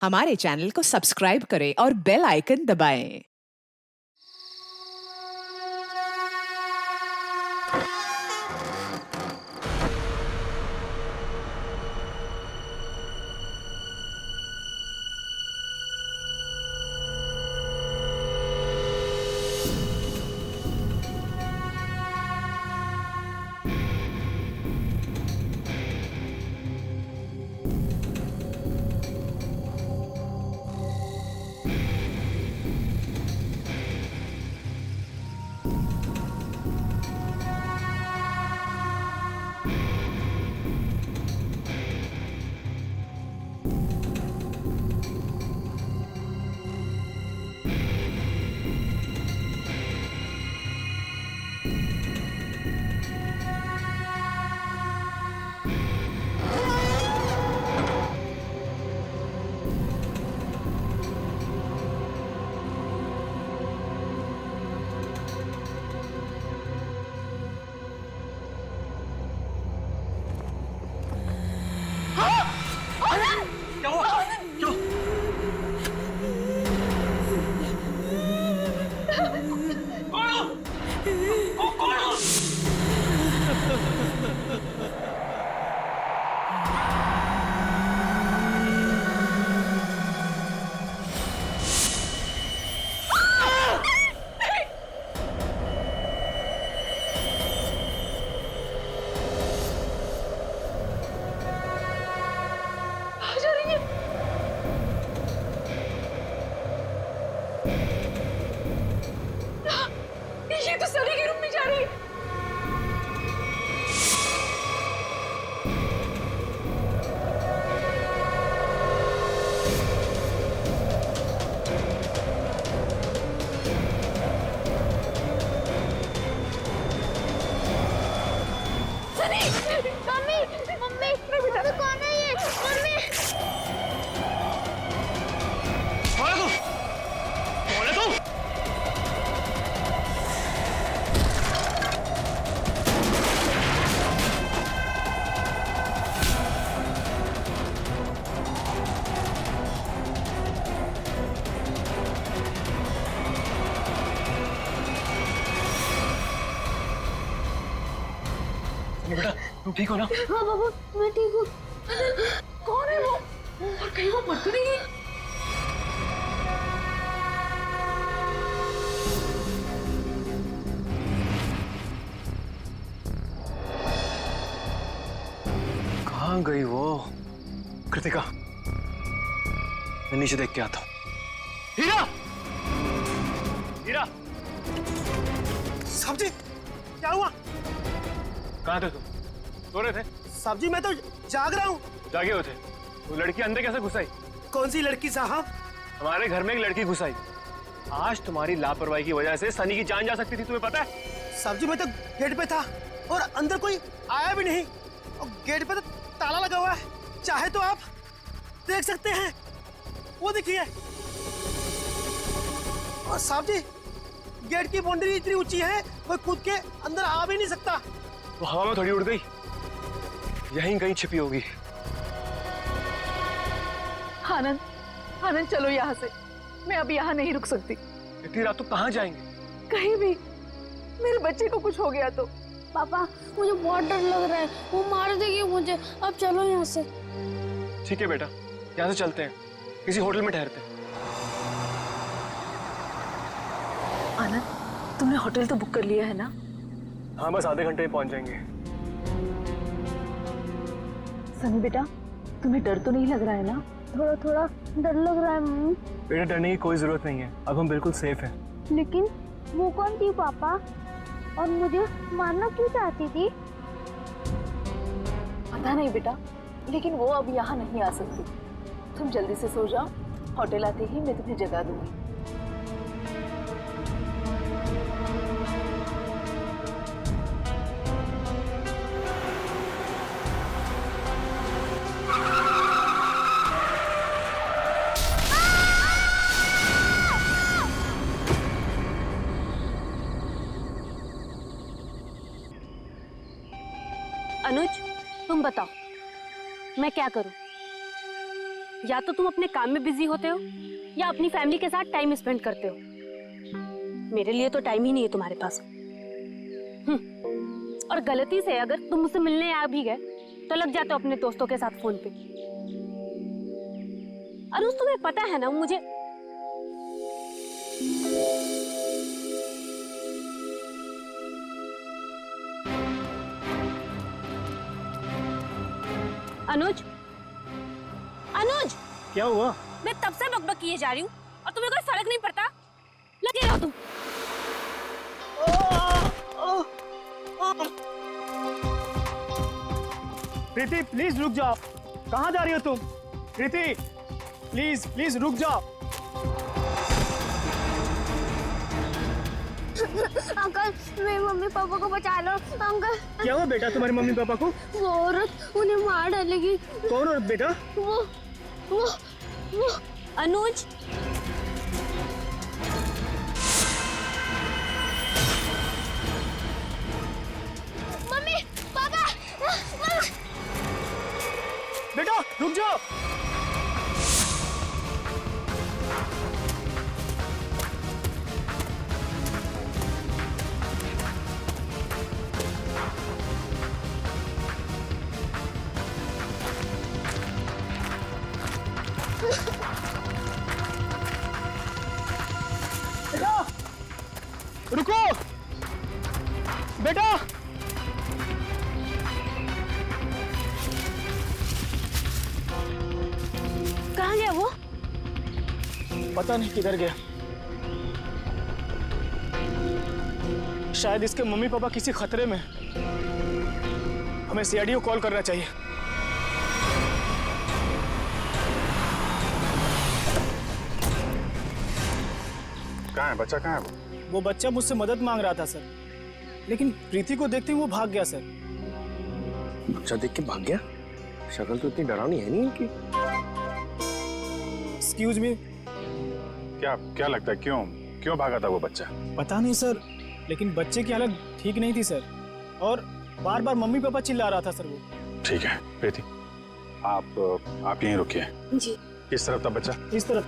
हमारे चैनल को सब्सक्राइब करें और बेल आइकन दबाएं। क्या हुआ? क्यों? कौन हो? कौन हो? कहाँ जा रही है? ये तो सनी के रूम में जा रही है। सनी! मम्मी! मम्मी! मम्मी कौन है ये? मम्मी! कौन है तू? कौन है तू? बेटा तुम ठीक हो ना? हाँ बाबू, मैं ठीक हूँ। कौन है वो? और कहीं वो मर तो नहीं गई? कहाँ गई वो? कृतिका, मैं नीचे देख के आता हूँ। हीरा! हीरा! साहब जी, क्या हुआ? कहाँ थे तुम? सो रहे थे? साहब जी, मैं तो जाग रहा हूँ। जागे हुए थे? वो लड़की अंदर कैसे घुस आई? कौन सी लड़की साहब? हमारे घर में एक लड़की घुस आई। आज तुम्हारी लापरवाही की वजह से सनी की जान जा सकती थी, तुम्हें पता है? साहब जी, मैं तो गेट पे था और अंदर कोई आया भी नहीं और गेट पे तो ताला लगा हुआ है। चाहे तो आप देख सकते हैं, वो देखिए। और साहब जी, गेट की बाउंड्री इतनी ऊंची है, कोई कूद के अंदर आ भी नहीं सकता। वो हवा में थोड़ी उड़ गई, यहीं कहीं छिपी होगी। आनंद, आनंद चलो यहाँ से। मैं अब यहाँ नहीं रुक सकती। इतनी रात तो कहाँ जाएंगे? कहीं भी। मेरे बच्चे को कुछ हो गया तो। पापा, मुझे बहुत डर लग रहा है, वो मार देगी मुझे। अब चलो यहाँ से। ठीक है बेटा, यहाँ से चलते हैं, किसी होटल में ठहरते हैं। आनंद, तुमने होटल तो बुक कर लिया है ना? हाँ, बस आधे घंटे में पहुंच जाएंगे। सनी बेटा, तुम्हें डर तो नहीं लग रहा है ना? थोड़ा थोड़ा डर लग रहा है मम्मी। बेटा, डरने की कोई जरूरत नहीं है, अब हम बिल्कुल सेफ हैं। लेकिन वो कौन थी पापा? और मुझे मारना क्यों चाहती थी? पता नहीं बेटा, लेकिन वो अब यहाँ नहीं आ सकती। तुम जल्दी से सो जाओ, होटल आते ही मैं तुम्हें जगा दूंगी। अनुज, तुम बताओ मैं क्या करूं? या तो तुम अपने काम में बिजी होते हो या अपनी फैमिली के साथ टाइम स्पेंड करते हो। मेरे लिए तो टाइम ही नहीं है तुम्हारे पास। और गलती से अगर तुम मुझसे मिलने आ भी गए तो लग जाते हो अपने दोस्तों के साथ फोन पे। अनुज तुम्हें पता है ना मुझे अनुज, अनुज, क्या हुआ? मैं तब से बकबक किए जा रही हूँ और तुम्हें कोई फर्क नहीं पड़ता। लगे रहो तुम। प्रीति प्लीज रुक जाओ। कहाँ जा रही हो तुम? प्रीति प्लीज प्लीज रुक जाओ। अंकल मेरे मम्मी पापा को बचा लो अंकल। क्या हुआ बेटा तुम्हारे मम्मी पापा को? वो औरत उन्हें मार डालेगी। कौन औरत बेटा? वो अनुज, मम्मी पापा बेटा रुक जाओ। बेटा रुको बेटा। कहाँ गया वो? पता नहीं किधर गया। शायद इसके मम्मी पापा किसी खतरे में। हमें सीआईडी को कॉल करना चाहिए। कहाँ है बच्चा? कहाँ है वो बच्चा मुझसे मदद मांग रहा था सर, लेकिन प्रीति को देखते ही वो भाग गया सर। बच्चा देख के भाग गया? शक्ल तो इतनी डरावनी है नहीं इनकी। Excuse me. क्या क्या लगता है क्यों भागा था वो बच्चा? पता नहीं सर, लेकिन बच्चे की हालत ठीक नहीं थी सर, और बार बार मम्मी पापा चिल्ला रहा था सर वो। ठीक है प्रीति, आप यहीं रुकिए। जी। किस तरफ था बच्चा? इस तरफ।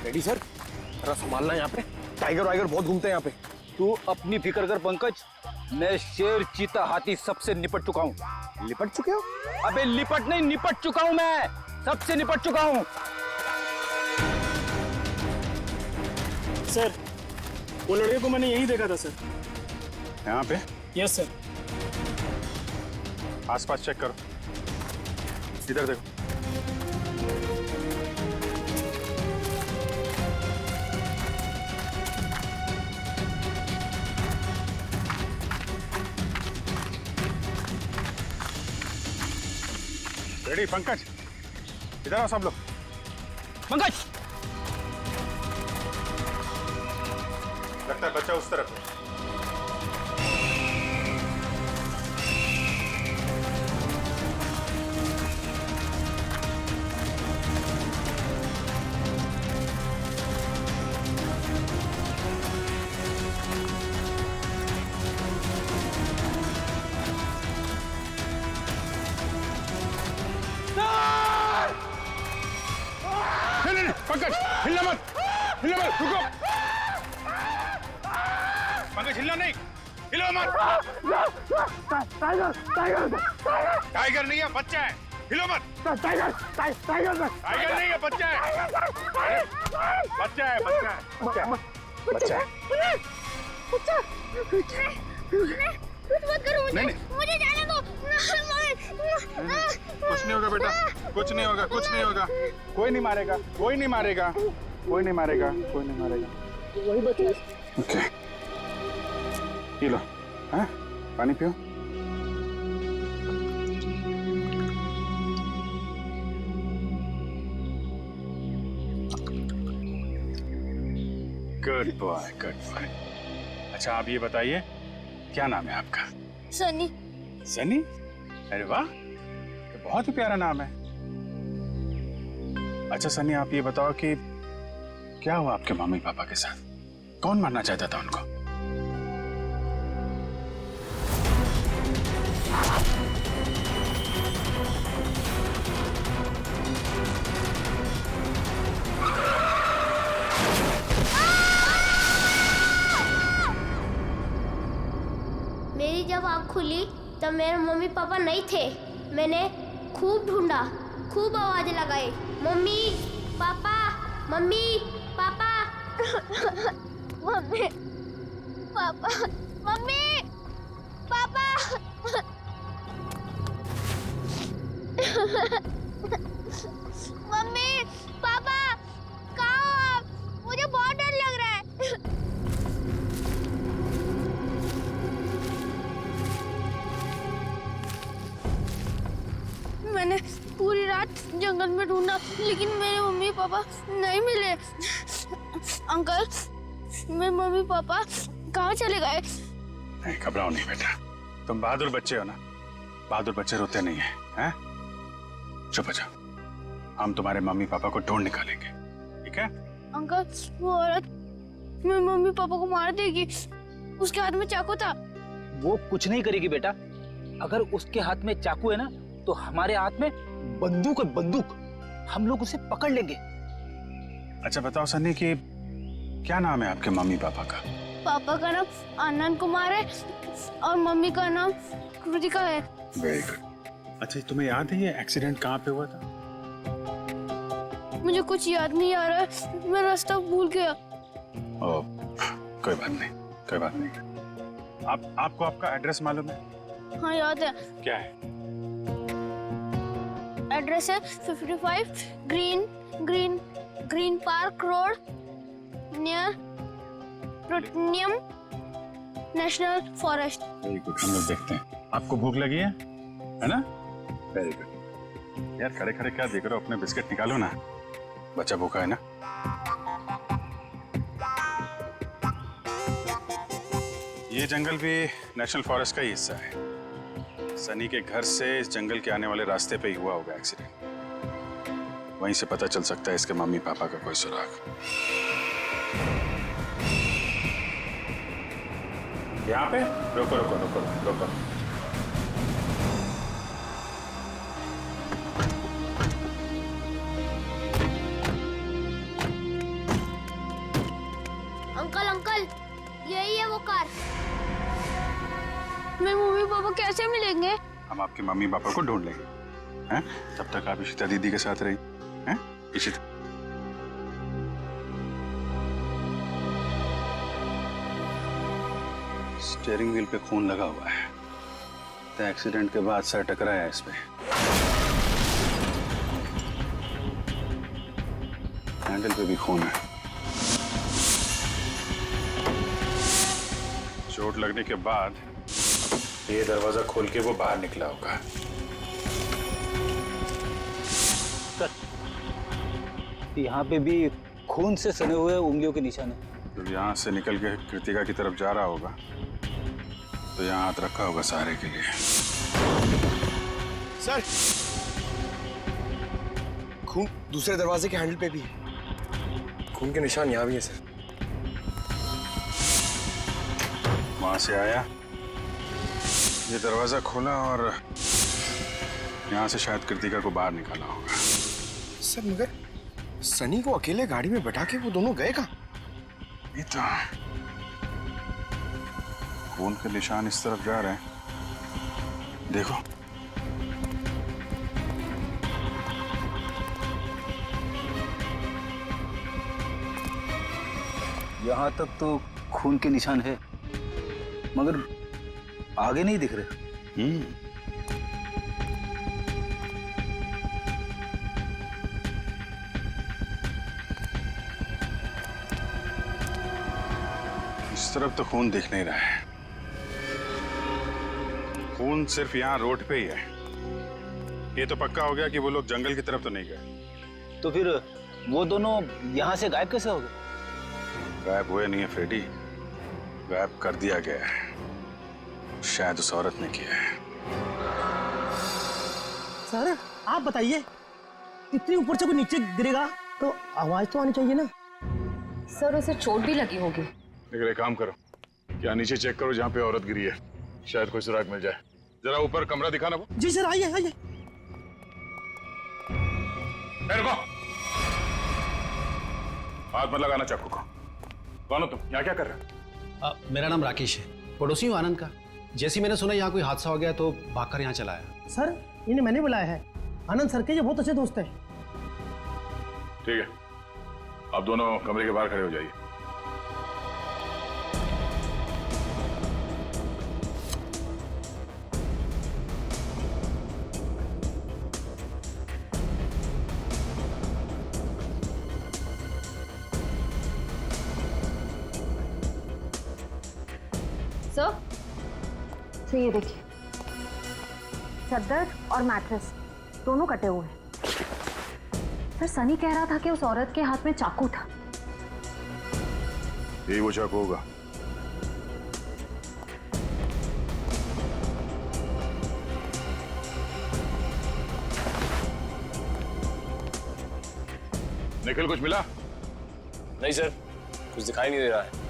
रेडी सर, जरा संभालना यहाँ पे। टाइगर वाइगर बहुत घूमते हैं यहाँ पे। तू अपनी फिक्र कर पंकज, मैं शेर चीता हाथी सबसे निपट चुका हूँ। लिपट चुके हो? अबे लिपट नहीं, निपट चुका हूँ, मैं सबसे निपट चुका हूँ। सर वो लड़के को मैंने यही देखा था सर। यहाँ पे? Yes sir. आसपास चेक करो। इधर देखो। रेडी पंकज, इधर आओ सब लोग। पंकज, लगता है बच्चा उस तरफ है। नहीं, पंकज हिलना मत, रुको। पंकज हिलना नहीं, हिलो मत। टाइगर नहीं है, बच्चा है, हिलो मत। टाइगर नहीं है, बच्चा है। बच्चा है। मत करो नहीं। मुझे जाने दो। कुछ नहीं होगा बेटा, कुछ नहीं होगा। कोई नहीं मारेगा। वही बच्चा। Okay, P low. हाँ, पानी पियो। Good boy. अच्छा आप ये बताइए, क्या नाम है आपका? सनी। सनी? अरे वाह, ये बहुत ही प्यारा नाम है। अच्छा सनी, आप ये बताओ कि क्या हुआ आपके मम्मी पापा के साथ? कौन मारना चाहता था उनको? मेरी जब आँख खुली तब मेरे मम्मी पापा नहीं थे। मैंने खूब ढूंढा, खूब आवाजें लगाई, mummy papa, mummy papa. Mummy papa, mummy papa. Mummy papa कहाँ हो आप? मुझे बहुत डर लग रहा है। मैंने पूरी रात जंगल में ढूंढा लेकिन मेरे मम्मी पापा नहीं मिले। अंकल, मेरे मम्मी पापा कहाँ चले गए? नहीं, घबराओ नहीं बेटा, तुम बहादुर बच्चे हो ना। बहादुर बच्चे रोते नहीं है, हैं? चुप हो जाओ, हम तुम्हारे मम्मी पापा को ढूंढ निकालेंगे, ठीक है? अंकल, वो औरत मेरे मम्मी पापा को मार देगी। उसके हाथ में चाकू था। वो कुछ नहीं करेगी बेटा। अगर उसके हाथ में चाकू है ना तो हमारे हाथ में बंदूक है, बंदूक। हम लोग उसे पकड़ लेंगे। अच्छा बताओ सन्नी कि क्या नाम है आपके मम्मी पापा का? पापा का नाम आनंद कुमार है और मम्मी का नाम कृतिका है। Very good. अच्छा तुम्हें याद है ये एक्सीडेंट कहाँ पे हुआ था? मुझे कुछ याद नहीं आ रहा है, मैं रास्ता भूल गया। ओ, कोई बात नहीं, कोई बात नहीं। आपको आपका एड्रेस मालूम है? हाँ याद है। क्या है? एड्रेस है 55 green park road near plutonium national forest. Very good, हम लोग देखते हैं। आपको भूख लगी है ना? Very good. यार खड़े खड़े क्या देख रहे हो, अपने बिस्किट निकालो ना, बच्चा भूखा है ना। ये जंगल भी नेशनल फॉरेस्ट का ही हिस्सा है। सनी के घर से इस जंगल के आने वाले रास्ते पे ही हुआ होगा एक्सीडेंट। वहीं से पता चल सकता है इसके मम्मी पापा का कोई सुराग। यहाँ पे रोको रोको रोको रोको। अंकल अंकल, यही है वो कार। मेरे मम्मी पापा कैसे मिलेंगे? हम आपके मम्मी पापा को ढूंढ लेंगे, हैं? तब तक आप इशिता दीदी के साथ रही, हैं? इशिता। स्टीयरिंग व्हील पे खून लगा हुआ है, तो एक्सीडेंट के बाद सर टकराया है इस पे। हैंडल पे भी खून है। चोट लगने के बाद ये दरवाजा खोल के वो बाहर निकला होगा। यहाँ पे भी खून से सने हुए उंगलियों के निशान है। जब यहाँ से निकल के कृतिका की तरफ जा रहा होगा तो यहाँ हाथ रखा होगा सहारे के लिए। सर, खून दूसरे दरवाजे के हैंडल पे भी है। खून के निशान यहाँ भी है सर। वहां से आया, ये दरवाजा खोला और यहाँ से शायद कृतिका को बाहर निकाला होगा। सर मगर सनी को अकेले गाड़ी में बैठा के वो दोनों गए कहाँ? ये तो खून के निशान इस तरफ जा रहे हैं, देखो। यहाँ तक तो खून के निशान है मगर आगे नहीं दिख रहे। इस तरफ तो खून दिख नहीं रहा है। खून सिर्फ यहाँ रोड पे ही है। ये तो पक्का हो गया कि वो लोग जंगल की तरफ तो नहीं गए। तो फिर वो दोनों यहाँ से गायब कैसे हो गए? गायब हुए नहीं है फ्रेडी, गायब कर दिया गया है। शायद उस औरत ने किया है। सर आप बताइए, इतनी ऊपर से कोई नीचे गिरेगा तो आवाज तो आनी चाहिए ना। सर उसे चोट भी लगी होगी। लेकिन एक काम करो, क्या नीचे चेक करो जहाँ पे औरत गिरी है, शायद कोई सुराग मिल जाए। जरा ऊपर कमरा दिखाना वो। जी सर, आइए आइए। रुको, हाथ मत लगाना चाकू को। कौन हो तुम? यहाँ क्या कर रहे हो? मेरा नाम राकेश है, पड़ोसी हूँ आनंद का। जैसे ही मैंने सुना यहाँ कोई हादसा हो गया तो भागकर यहाँ चला आया। सर इन्हें मैंने बुलाया है, आनंद सर के ये बहुत अच्छे दोस्त हैं। ठीक है, आप दोनों कमरे के बाहर खड़े हो जाइए। सर ये देखिए, चादर और मैट्रेस दोनों कटे हुए हैं। सर सनी कह रहा था कि उस औरत के हाथ में चाकू था। यही वो चाकू होगा। निखिल, कुछ मिला? नहीं सर, कुछ दिखाई नहीं दे रहा है।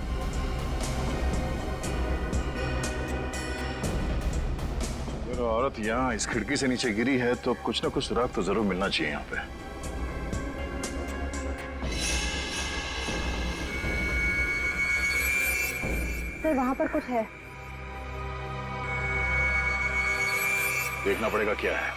अगर औरत यहाँ इस खिड़की से नीचे गिरी है तो कुछ ना कुछ सुराग तो जरूर मिलना चाहिए यहाँ पे। सर वहां पर कुछ है। देखना पड़ेगा क्या है।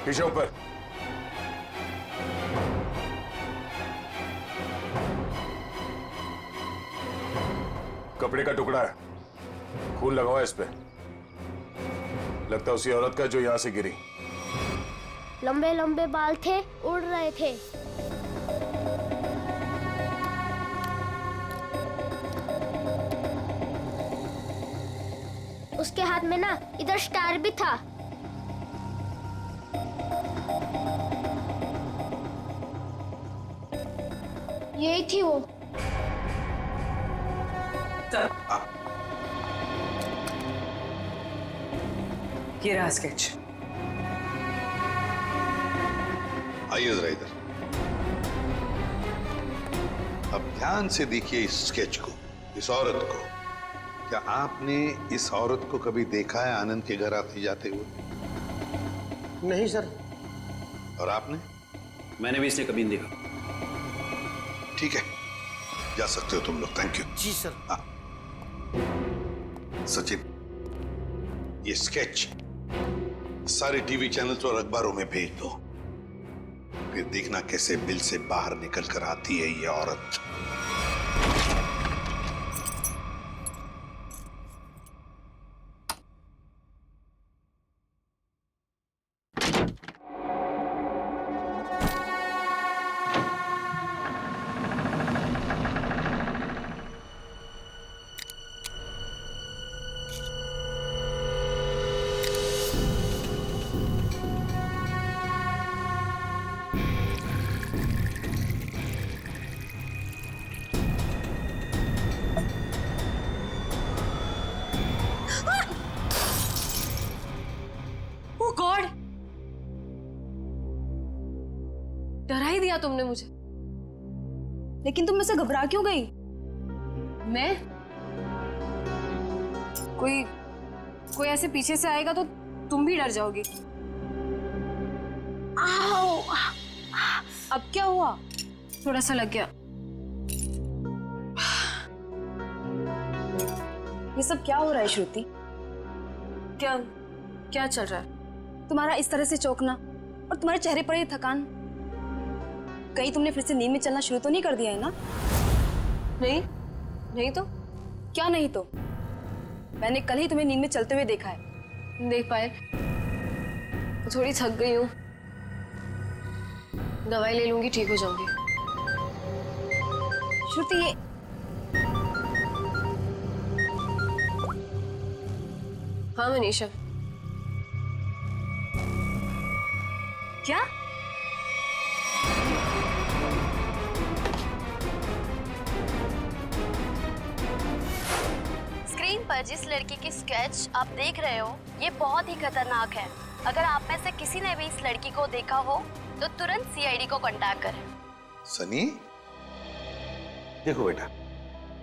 पीछे ऊपर। कपड़े का टुकड़ा है, खून लगा हुआ है इस पे। लगता है उसी औरत का जो यहां से गिरी। लंबे लंबे बाल थे, उड़ रहे थे। उसके हाथ में ना इधर स्टार भी था। यही थी वो। ये रहा स्केच। आइए जरा इधर। अब ध्यान से देखिए इस स्केच को, इस औरत को। क्या आपने इस औरत को कभी देखा है आनंद के घर आते जाते हुए? नहीं सर। और आपने? मैंने भी इसे कभी नहीं देखा। ठीक है, जा सकते हो तुम लोग। Thank you. जी सर। सचिन, ये स्केच सारे टीवी चैनल्स और अखबारों में भेज दो। फिर देखना कैसे बिल से बाहर निकल कर आती है ये औरत। डरा ही दिया तुमने मुझे। लेकिन तुम मुझसे घबरा क्यों गई? मैं? कोई ऐसे पीछे से आएगा तो तुम भी डर जाओगी। आओ! अब क्या हुआ? थोड़ा सा लग गया। ये सब क्या हो रहा है श्रुति? क्या चल रहा है? तुम्हारा इस तरह से चौंकना और तुम्हारे चेहरे पर ये थकान, कहीं तुमने फिर से नींद में चलना शुरू तो नहीं कर दिया है ना? नहीं तो क्या नहीं तो? मैंने कल ही तुम्हें नींद में चलते हुए देखा है। देख पाए, थोड़ी थक गई हूँ, दवाई ले लूंगी, ठीक हो जाऊंगी। श्रुति ये हाँ मनीषा। क्या? स्क्रीन पर जिस लड़की की स्केच आप देख रहे हो ये बहुत ही खतरनाक है। अगर आप में से किसी ने भी इस लड़की को देखा हो तो तुरंत सीआईडी को कांटेक्ट करें। सनी, देखो बेटा,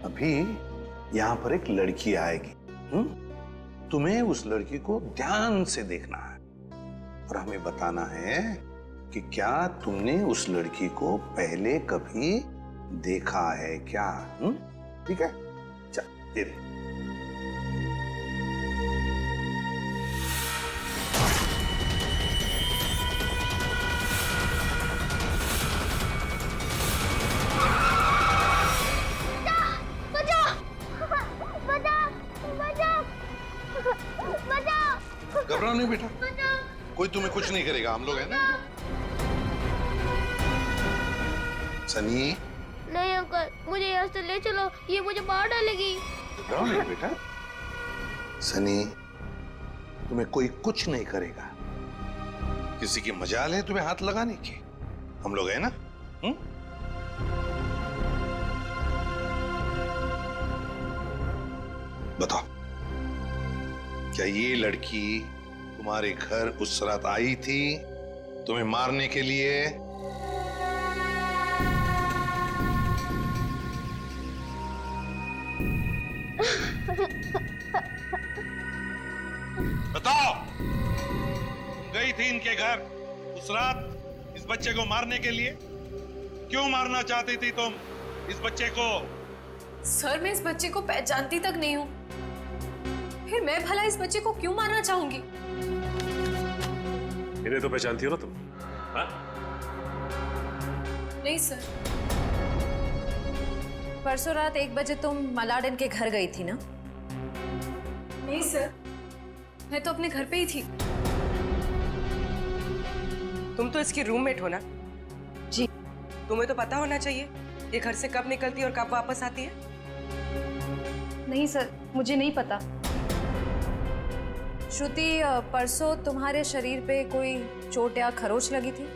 अभी यहाँ पर एक लड़की आएगी। तुम्हें उस लड़की को ध्यान से देखना है और हमें बताना है कि क्या तुमने उस लड़की को पहले कभी देखा है क्या? ठीक है, चल दे दे। घबराओ नहीं बेटा, कोई तुम्हें कुछ नहीं करेगा, हम लोग हैं ना। सनी, नहीं अंकल, मुझे यहाँ से ले चलो, ये मुझे मार डालेगी। घबराओ नहीं बेटा। सनी, तुम्हें कोई कुछ नहीं करेगा। किसी की मजाल है तुम्हें हाथ लगाने की? हम लोग हैं ना। बताओ, क्या ये लड़की तुम्हारे घर उस रात आई थी तुम्हें मारने के लिए? बताओ, गई थी इनके घर उस रात इस बच्चे को मारने के लिए? क्यों मारना चाहती थी तुम इस बच्चे को? सर, मैं इस बच्चे को पहचानती तक नहीं हूँ, फिर मैं भला इस बच्चे को क्यों मारना चाहूंगी? इन्हें तो पहचानती हो ना तुम? हाँ? नहीं सर। परसों रात 1 बजे तुम मलाडन के घर गई थी ना? नहीं सर, मैं तो अपने घर पे ही थी। तुम तो इसकी रूममेट हो ना? जी। तुम्हें तो पता होना चाहिए ये घर से कब निकलती है और कब वापस आती है। नहीं सर, मुझे नहीं पता। श्रुति, परसों तुम्हारे शरीर पे कोई चोट या खरोच लगी थी?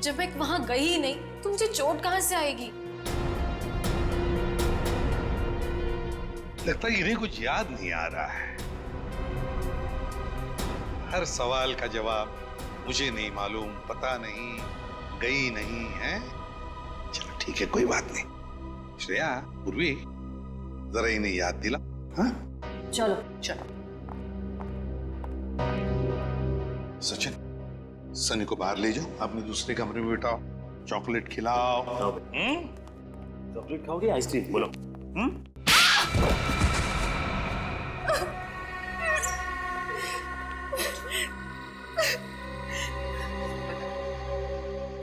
जब मैं वहां गई ही नहीं तो मुझे चोट कहां से आएगी? लगता है इन्हें कुछ याद नहीं आ रहा है। हर सवाल का जवाब मुझे नहीं मालूम, पता नहीं, गई नहीं है। चलो ठीक है, कोई बात नहीं। श्रेया, पूर्वी, जरा इन्हें याद दिला। हाँ, चलो चलो। सचिन, सनी को बाहर ले जाओ, अपने दूसरे कमरे में बिठाओ, चॉकलेट खिलाओ। चॉकलेट खाओगे आइसक्रीम? बोलो।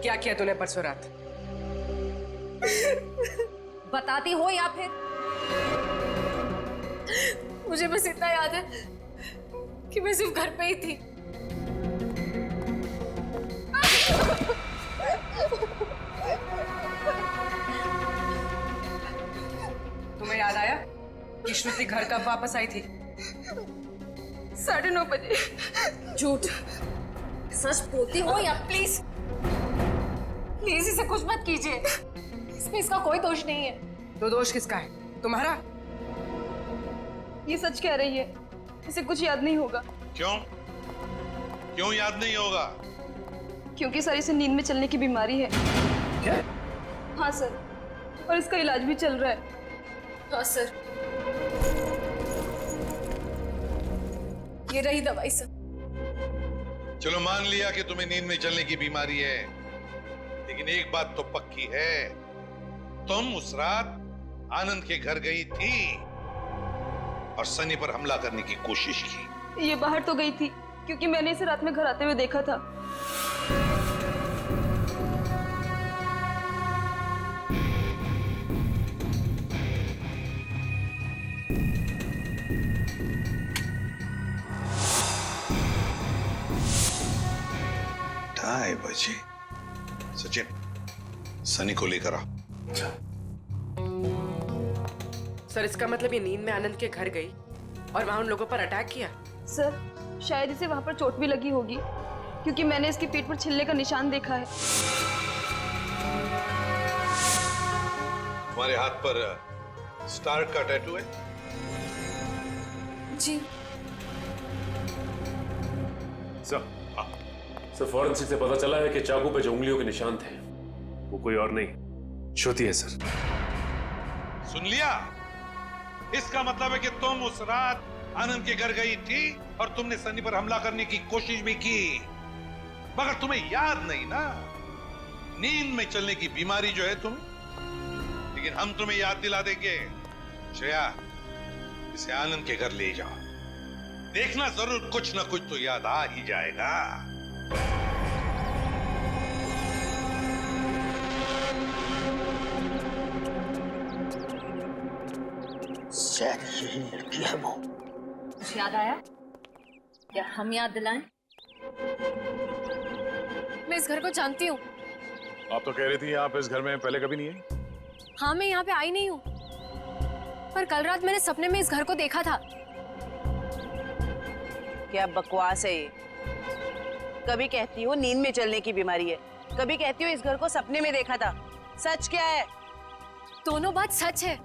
क्या किया तूने परसों रात? बताती हो या फिर? मुझे बस इतना याद है कि मैं सिर्फ घर पे ही थी। तुम्हें याद आया कि श्रुति घर कब वापस आई थी? 9:30 बजे। झूठ। सच बोलती हो या प्लीज प्लीज इसे कुछ मत कीजिए, इसमें इसका कोई दोष नहीं है। तो दोष किसका है? तुम्हारा? ये सच कह रही है, इसे कुछ याद नहीं होगा। क्यों? क्यों याद नहीं होगा? क्योंकि सर इसे नींद में चलने की बीमारी है। क्या? हाँ सर, और इसका इलाज भी चल रहा है। हाँ सर, ये रही दवाई सर। चलो मान लिया कि तुम्हें नींद में चलने की बीमारी है, लेकिन एक बात तो पक्की है, तुम उस रात आनंद के घर गई थी और सनी पर हमला करने की कोशिश की। ये बाहर तो गई थी क्योंकि मैंने इसे रात में घर आते हुए देखा था। ढाई बजे। सचिन, सनी को लेकर आओ। सर, इसका मतलब ये नींद में आनंद के घर गई और वहां उन लोगों पर अटैक किया? सर, शायद इसे वहां पर चोट भी लगी होगी क्योंकि मैंने इसके पीठ पर छिलने का निशान देखा है। तुम्हारे हाथ पर स्टार का टैटू है? जी सर फॉरेंसिक से पता चला है कि चाकू पे जो उंगलियों के निशान थे वो कोई और नहीं, श्रुति है सर। सुन लिया? इसका मतलब है कि तुम उस रात आनंद के घर गई थी और तुमने सनी पर हमला करने की कोशिश भी की, मगर तुम्हें याद नहीं ना, नींद में चलने की बीमारी जो है तुम्हें। लेकिन हम तुम्हें याद दिला देंगे। श्रेया, इसे आनंद के घर ले जाओ, देखना जरूर कुछ ना कुछ तो याद आ ही जाएगा। शायद यही लड़की है वो। कुछ याद आया? क्या हम याद दिलाएं? मैं इस घर को जानती हूँ। आप तो कह रही थी आप इस घर में पहले कभी नहीं आई। हाँ, मैं यहाँ पे आई नहीं हूँ, पर कल रात मैंने सपने में इस घर को देखा था। क्या बकवास है ये? कभी कहती हो नींद में चलने की बीमारी है, कभी कहती हो इस घर को सपने में देखा था। सच क्या है? दोनों बात सच है।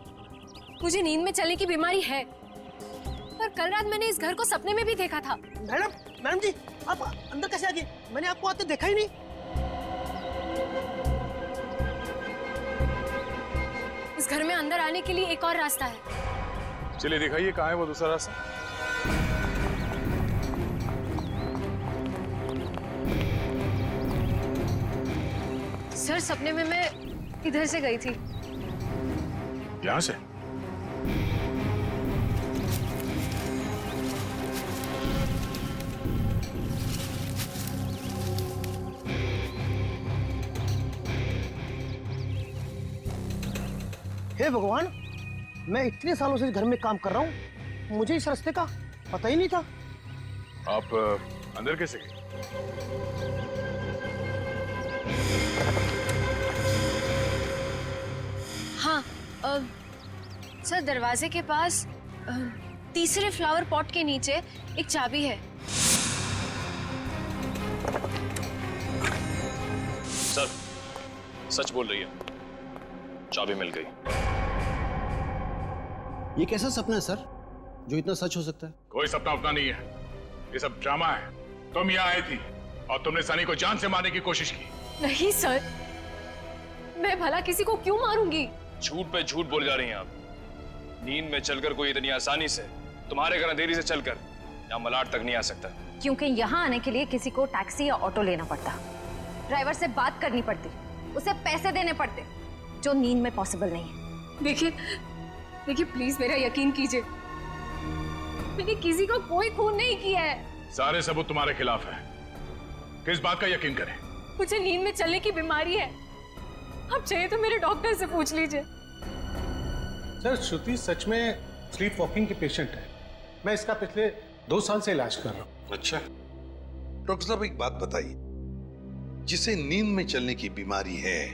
मुझे नींद में चलने की बीमारी है, पर कल रात मैंने इस घर को सपने में भी देखा था। मैडम जी, आप अंदर कैसे आ गए? मैंने आपको आते देखा ही नहीं। इस घर में अंदर आने के लिए एक और रास्ता है। चलिए दिखाइए कहाँ है वो दूसरा रास्ता। सर, सपने में मैं इधर से गई थी। यहाँ से? हे भगवान, मैं इतने सालों से इस घर में काम कर रहा हूँ, मुझे इस रास्ते का पता ही नहीं था। आप अंदर कैसे गए? हाँ, सर दरवाजे के पास तीसरे फ्लावर पॉट के नीचे एक चाबी है। सर, सच बोल रही है, चाबी मिल गई। ये कैसा सपना है सर, जो इतना सच हो सकता है? कोई सपना अपना नहीं है, ये सब ड्रामा है। तुम यहाँ आई थी और तुमने सनी को जान से मारने की कोशिश की। नहीं सर, मैं भला किसी को क्यों मारूंगी? झूठ पे झूठ बोल जा रही हैं आप। नींद में चलकर कोई इतनी आसानी से तुम्हारे घर अंधेरी से चलकर यहाँ मलाड तक नहीं आ सकता। क्योंकि यहाँ आने के लिए किसी को टैक्सी या ऑटो लेना पड़ता, ड्राइवर से बात करनी पड़ती, उसे पैसे देने पड़ते, जो नींद में पॉसिबल नहीं है। देखिए प्लीज मेरा यकीन कीजिए, मैंने किसी को कोई खून नहीं किया है। सारे सबूत तुम्हारे खिलाफ है, किस बात का यकीन करें? मुझे नींद में चलने की बीमारी है, आप चाहिए तो मेरे डॉक्टर से पूछ लीजिए। सर, श्रुति सच में स्लीप वॉकिंग की पेशेंट है। मैं इसका पिछले 2 साल से इलाज कर रहा हूँ। अच्छा डॉक्टर साहब, एक बात बताइए, जिसे नींद में चलने की बीमारी है,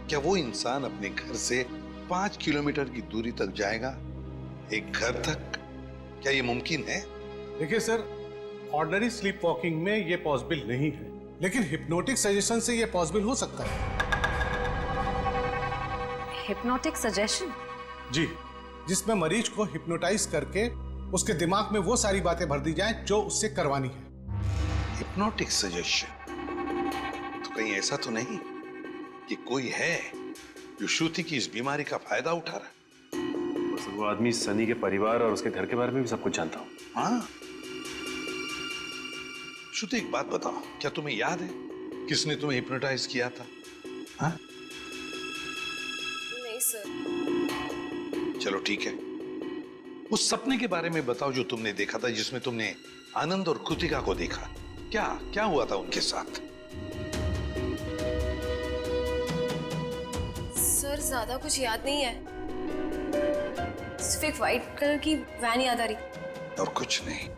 क्या वो इंसान अपने घर से 5 किलोमीटर की दूरी तक जाएगा, एक घर तक? क्या ये मुमकिन है? देखिए सर, ऑर्डिनरी स्लीप वॉकिंग में ये पॉसिबल नहीं है, लेकिन हिप्नोटिक सजेशन से ये पॉसिबल हो सकता है। Hypnotic suggestion? जी, जिसमें मरीज को हिप्नोटाइज करके उसके दिमाग में वो सारी बातें भर दी जाएं जो उससे करवानी है। Hypnotic suggestion? तो कहीं ऐसा तो नहीं कि कोई है जो श्रुति की इस बीमारी का फायदा उठा रहा है? बस वो आदमी सनी के परिवार और उसके घर के बारे में भी सब कुछ जानता हूँ। हाँ, श्रुति एक बात बताओ, क्या तुम्हें याद है किसने तुम्हें हिप्नोटाइज किया था? हाँ? नहीं सर। चलो ठीक है, उस सपने के बारे में बताओ जो तुमने देखा था, जिसमें तुमने आनंद और कृतिका को देखा। क्या क्या हुआ था उनके साथ? सर ज्यादा कुछ याद नहीं है, सिर्फ एक व्हाइट कलर की वैन याद आ रही, और कुछ नहीं।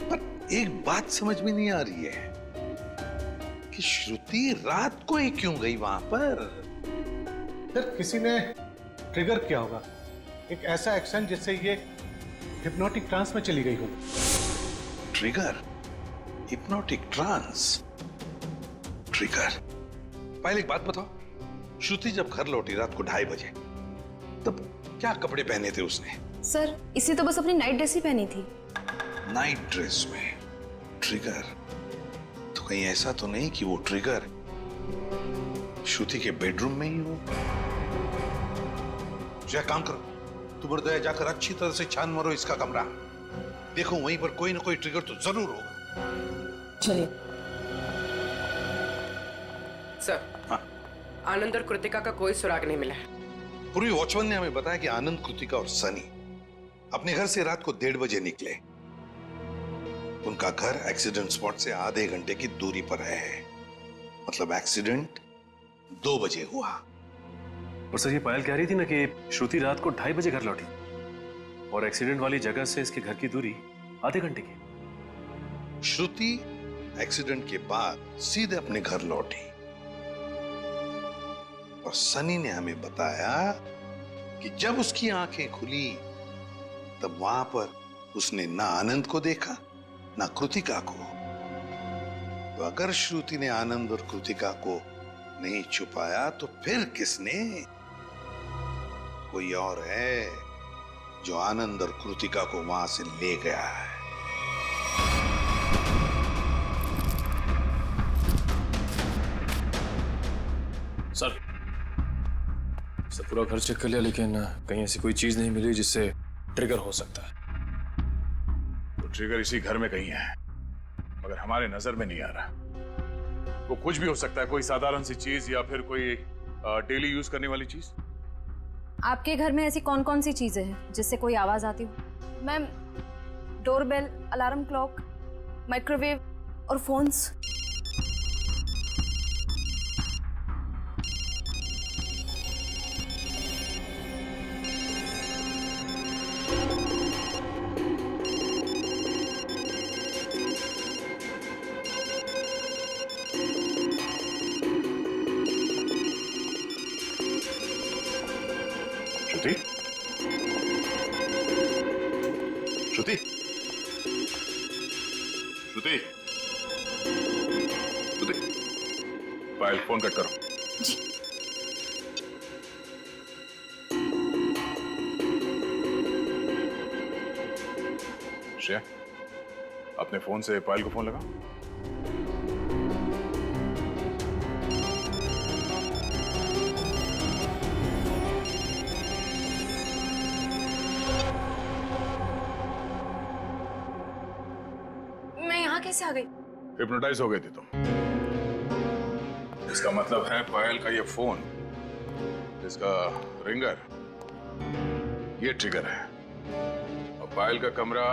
पर एक बात समझ में नहीं आ रही है कि श्रुति रात को ही क्यों गई वहां पर? सर, किसी ने ट्रिगर किया होगा, एक ऐसा एक्शन जिससे ये हिप्नोटिक ट्रांस में चली गई हो। ट्रिगर? Hypnotic trance? ट्रिगर? पहले एक बात बताओ, श्रुति जब घर लौटी रात को 2:30 बजे, तब क्या कपड़े पहने थे उसने? सर इसे तो बस अपनी नाइट ड्रेस ही पहनी थी। नाइट ड्रेस में ट्रिगर? तो कहीं ऐसा तो नहीं कि वो ट्रिगर श्रुति के बेडरूम में ही हो? क्या काम करो, तुम दया जाकर अच्छी तरह से छान मारो इसका कमरा। देखो वहीं पर कोई ना कोई ट्रिगर तो जरूर होगा। चलिए। सर, आनंद और कृतिका का कोई सुराग नहीं मिला है। पूर्वी वॉचमैन ने हमें बताया कि आनंद, कृतिका और सनी अपने घर से रात को 1:30 बजे निकले। उनका घर एक्सीडेंट स्पॉट से आधे घंटे की दूरी पर है। मतलब एक्सीडेंट 2 बजे हुआ। और सर ये पायल कह रही थी ना कि श्रुति रात को 2:30 बजे घर लौटी और एक्सीडेंट वाली जगह से इसके घर की दूरी आधे घंटे की। श्रुति एक्सीडेंट के बाद सीधे अपने घर लौटी और सनी ने हमें बताया कि जब उसकी आंखें खुली तब वहां पर उसने ना आनंद को देखा ना कृतिका को। तो अगर श्रुति ने आनंद और कृतिका को नहीं छुपाया तो फिर किसने? कोई और है जो आनंद और कृतिका को वहां से ले गया है। सर पूरा घर चेक कर लिया लेकिन कहीं ऐसी कोई चीज नहीं मिली जिससे ट्रिगर हो सकता है। तो ट्रिगर इसी घर में कहीं है मगर हमारे नजर में नहीं आ रहा। वो कुछ भी हो सकता है, कोई साधारण सी चीज या फिर कोई डेली यूज करने वाली चीज। आपके घर में ऐसी कौन कौन सी चीजें हैं जिससे कोई आवाज आती हो? Ma'am, doorbell, alarm clock, microwave और फोन्स। श्रुति, श्रुति, श्रुति, श्रुति, पायल फोन कट करो। जी। श्रेया, अपने फोन से पायल को फोन लगा। कैसे आ गई? हिप्नोटाइज हो गई थी तुम। इसका मतलब है पायल का ये फोन, इसका रिंगर, ये ट्रिगर है। और पायल का कमरा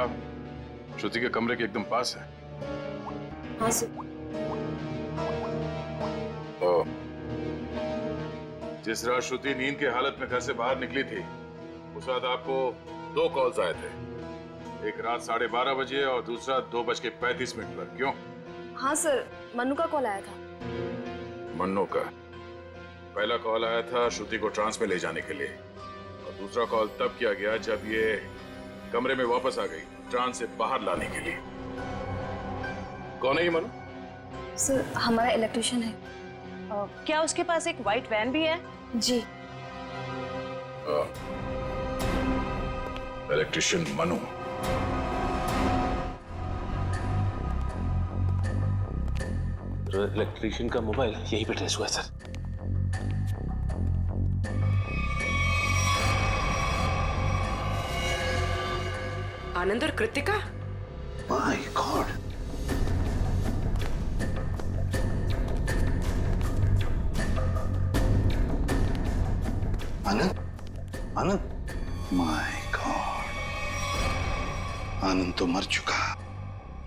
श्रुति के कमरे के एकदम पास है। हाँ सर। और जिस रात श्रुति नींद की हालत में घर से बाहर निकली थी उस रात आपको 2 कॉल्स आए थे, एक रात 12:30 बजे और दूसरा 2:35 पर। क्यों? हाँ सर, मन्नू का कॉल आया था। मन्नू का? पहला कॉल आया था श्रुति को ट्रांस में ले जाने के लिए और दूसरा कॉल तब किया गया जब ये कमरे में वापस आ गई ट्रांस से बाहर लाने के लिए। कौन है ये मन्नू? सर हमारा इलेक्ट्रिशियन है। क्या उसके पास एक व्हाइट वैन भी है? जी। इलेक्ट्रिशियन मनु। इलेक्ट्रिशियन का मोबाइल यहीं पे ट्रेस हुआ है सर। आनंद और Kritika? My God. Anand, Anand, my God, Anand तो मर चुका।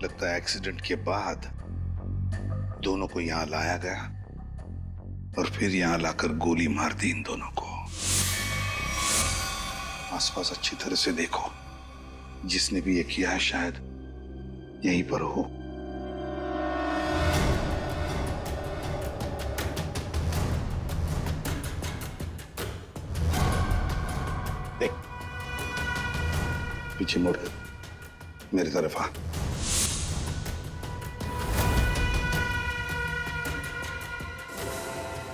लगता है एक्सीडेंट के बाद दोनों को यहां लाया गया और फिर यहां लाकर गोली मार दी इन दोनों को। आसपास अच्छी तरह से देखो, जिसने भी ये किया है शायद यहीं पर हो। देख, पीछे मुड़ मेरी तरफ आ।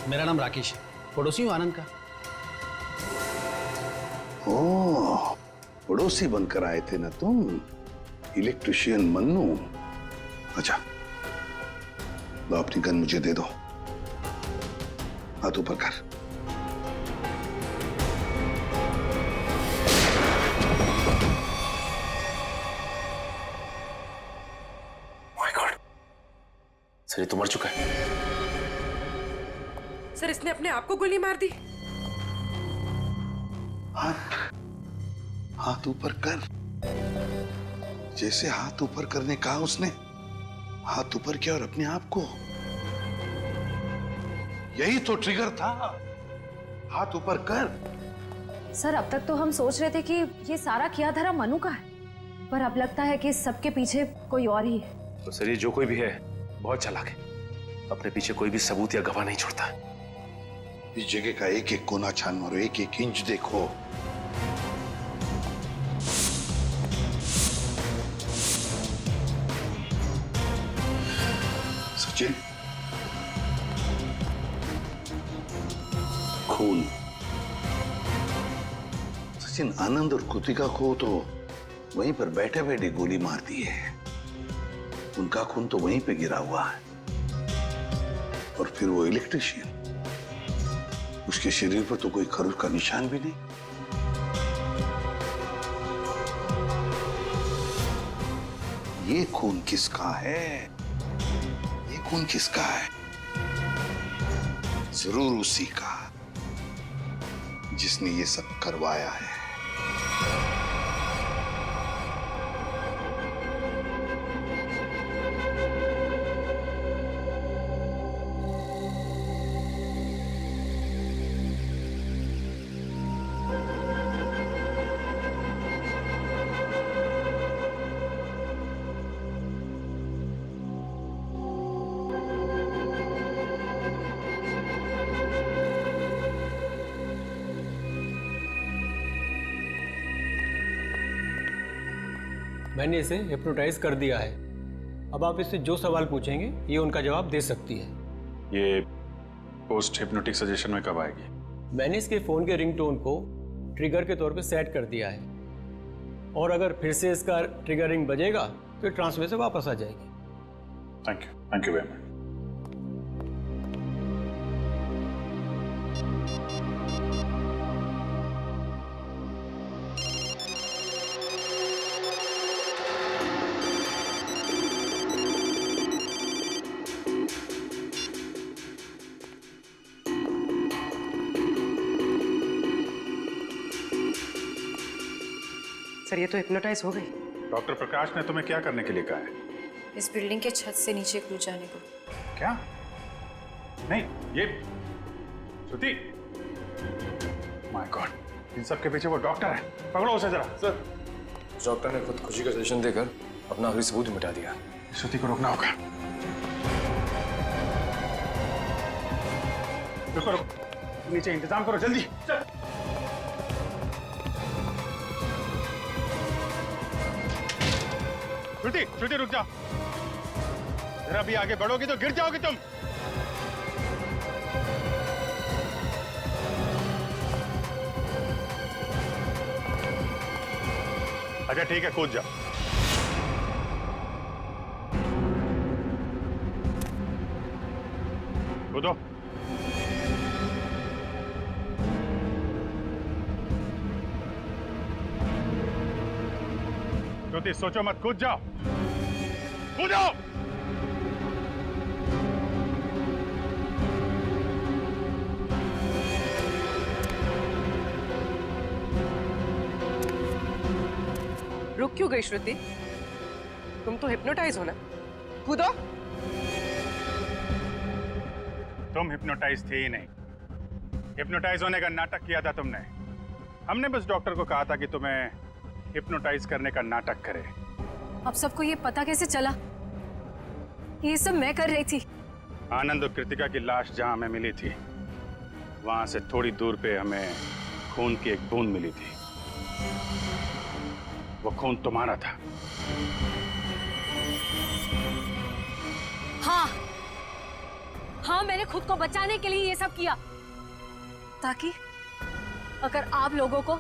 मेरा नाम राकेश है, पड़ोसी हूँ आनंद का। ओह, पड़ोसी बनकर आए थे ना तुम, इलेक्ट्रिशियन मन्नू। अच्छा, लो अपनी गन मुझे दे दो, हाथ ऊपर कर। माय गॉड, सर ये तो मर चुका है। सर इसने अपने आप को गोली मार दी। हाथ ऊपर कर। जैसे हाथ ऊपर करने कहा उसने, हाथ ऊपर किया और अपने आप को। यही तो ट्रिगर था, हाथ ऊपर कर। सर अब तक तो हम सोच रहे थे कि ये सारा किया धरा मनु का है, पर अब लगता है कि सबके पीछे कोई और ही है। तो सर ये जो कोई भी है बहुत चालाक है, अपने पीछे कोई भी सबूत या गवाह नहीं छोड़ता। इस जगह का एक एक कोना छान मारो, एक एक इंच देखो। सचिन, खून। सचिन, आनंद और कृतिका को तो वहीं पर बैठे बैठे गोली मार दी है। उनका खून तो वहीं पे गिरा हुआ है। और फिर वो इलेक्ट्रिशियन, उसके शरीर पर तो कोई खरोच का निशान भी नहीं। ये खून किसका है? ये खून किसका है? जरूर उसी का जिसने ये सब करवाया है। मैंने इसे हिप्नोटाइज कर दिया है। अब आप इससे जो सवाल पूछेंगे ये उनका जवाब दे सकती है। ये पोस्ट हिप्नोटिक सजेशन में कब आएगी? मैंने इसके फ़ोन के रिंगटोन को ट्रिगर के तौर पे सेट कर दिया है, और अगर फिर से इसका ट्रिगरिंग बजेगा तो ट्रांसफर से वापस आ जाएगी। Thank you very much. Sir ये तो हिप्नोटाइज हो गई। डॉक्टर प्रकाश ने तुम्हें क्या करने के लिए कहा है? इस बिल्डिंग के छत से नीचे कूद जाने को। क्या? नहीं, ये श्रुति, माय गॉड, इन सब के पीछे वो डॉक्टर है। पकड़ो उसे जरा। सर, डॉक्टर ने खुदकुशी का सजेशन देकर अपना आखिरी सबूत ही मिटा दिया। श्रुति को रोकना होगा। रुको, नीचे इंतजाम करो जल्दी। चल। श्रुति रुक जाओ, जरा भी आगे बढ़ोगी तो गिर जाओगी तुम। अच्छा ठीक है, कूद जाओ। कूदो। श्रुति सोचो मत, कूद जाओ, कूदो। रुक क्यों गई श्रुति? तुम तो हिप्नोटाइज हो ना, कूदो। तुम हिप्नोटाइज थे ही नहीं, हिप्नोटाइज होने का नाटक किया था तुमने। हमने बस डॉक्टर को कहा था कि तुम्हें हिप्नोटाइज करने का नाटक करे। अब सबको ये पता कैसे चला? ये सब मैं कर रही थी। आनंद और कृतिका की लाश जहां हमें मिली थी, वहां से थोड़ी दूर पे हमें खून की एक बूंद मिली थी। वो खून तुम्हारा था। हाँ, मैंने खुद को बचाने के लिए ये सब किया, ताकि अगर आप लोगों को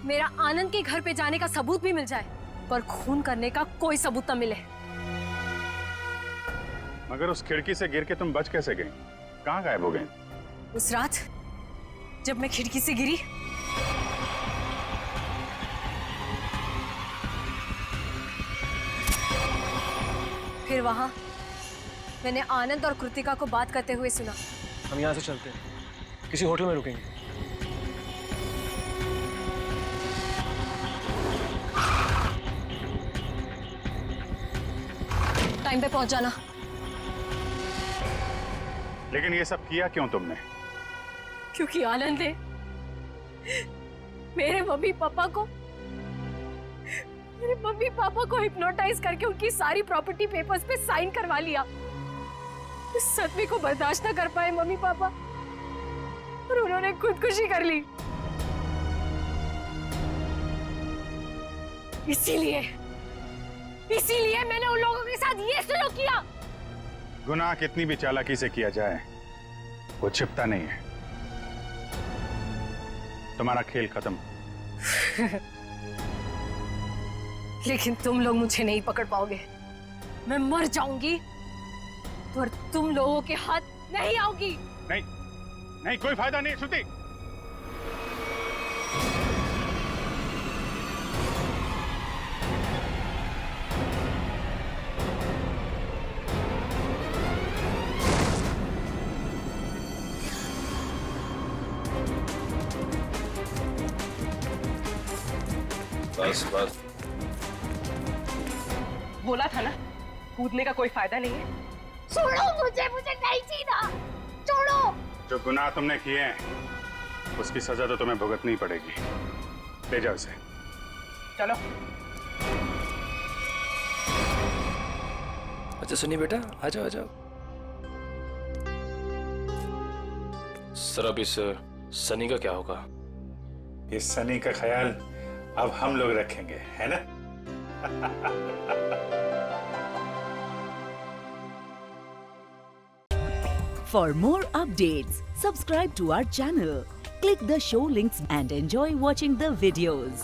मेरा आनंद के घर पे जाने का सबूत भी मिल जाए, पर खून करने का कोई सबूत न मिले। मगर उस खिड़की से गिर के तुम बच कैसे गई? कहाँ गायब हो गई? उस रात जब मैं खिड़की से गिरी, फिर वहां मैंने आनंद और कृतिका को बात करते हुए सुना। हम यहाँ से चलते हैं, किसी होटल में रुकेंगे। टाइम पे पहुंच जाना। लेकिन ये सब किया क्यों तुमने? क्योंकि आनंद ने मेरे मम्मी पापा को हिप्नोटाइज करके उनकी सारी प्रॉपर्टी पेपर्स पे साइन करवा लिया। इस सदमे को बर्दाश्त न कर पाए मम्मी पापा और उन्होंने खुदकुशी कर ली। इसीलिए मैंने उन लोगों के साथ ये सलूक किया। गुनाह कितनी भी चालाकी से किया जाए वो छिपता नहीं है। तुम्हारा खेल खत्म। लेकिन तुम लोग मुझे नहीं पकड़ पाओगे। मैं मर जाऊंगी पर तुम लोगों के हाथ नहीं आऊंगी। नहीं, कोई फायदा नहीं श्रुति। बस बोला था ना, कूदने का कोई फायदा नहीं है। छोड़ो मुझे नहीं जीना, छोड़ो। जो गुनाह तुमने किए हैं उसकी सजा तो तुम्हें भुगतनी पड़ेगी। ले जाओ इसे। चलो। अच्छा सुनिए बेटा, आ जाओ आ जाओ। सर अब इस सनी का क्या होगा? इस सनी का ख्याल अब हम लोग रखेंगे, है ना? For more updates, subscribe to our channel, click the show links and enjoy watching the videos.